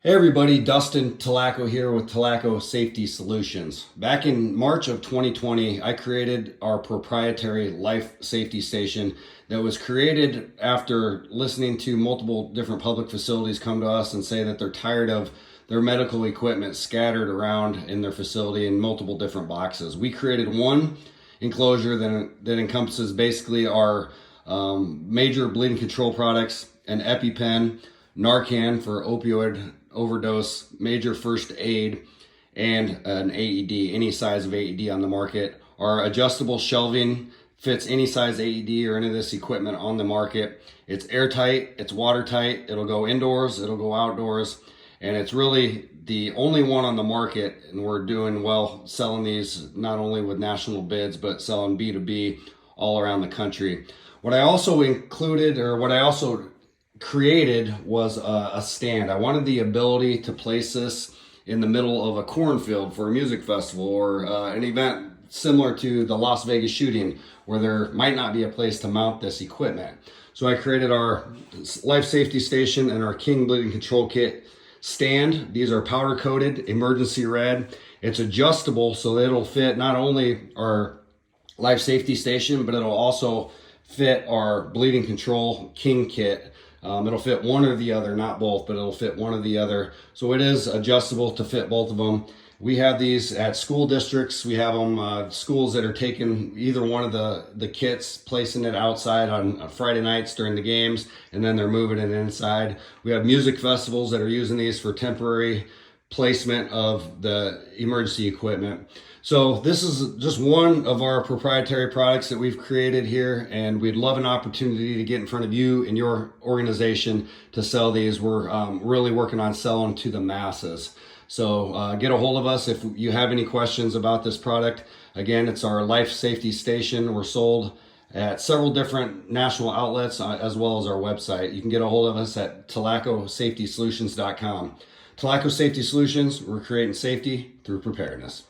Hey everybody, Dustin Talaco here with Talaco Safety Solutions. Back in March of 2020, I created our proprietary life safety station that was created after listening to multiple different public facilities come to us and say that they're tired of their medical equipment scattered around in their facility in multiple different boxes. We created one enclosure that encompasses basically our major bleeding control products, an EpiPen, Narcan for opioid overdose, major first aid, and an AED, any size of AED on the market. Our adjustable shelving fits any size AED or any of this equipment on the market. It's airtight, it's watertight, it'll go indoors, it'll go outdoors, and it's really the only one on the market, and we're doing well selling these not only with national bids, but selling B2B all around the country. What I also created was a stand. I wanted the ability to place this in the middle of a cornfield for a music festival or an event similar to the Las Vegas shooting where there might not be a place to mount this equipment. So I created our life safety station and our King bleeding control kit stand. These are powder coated, emergency red. It's adjustable so that it'll fit not only our life safety station, but it'll also fit our bleeding control King kit. It'll fit one or the other, not both, but it'll fit one or the other. So it is adjustable to fit both of them. We have these at school districts. We have them schools that are taking either one of the kits, placing it outside on Friday nights during the games, and then they're moving it inside. We have music festivals that are using these for temporary placement of the emergency equipment. So this is just one of our proprietary products that we've created here, and we'd love an opportunity to get in front of you and your organization to sell these. We're really working on selling to the masses. So get a hold of us if you have any questions about this product. Again, it's our life safety station. We're sold at several different national outlets as well as our website. You can get a hold of us at talacosafetysolutions.com. Talaco Safety Solutions, we're creating safety through preparedness.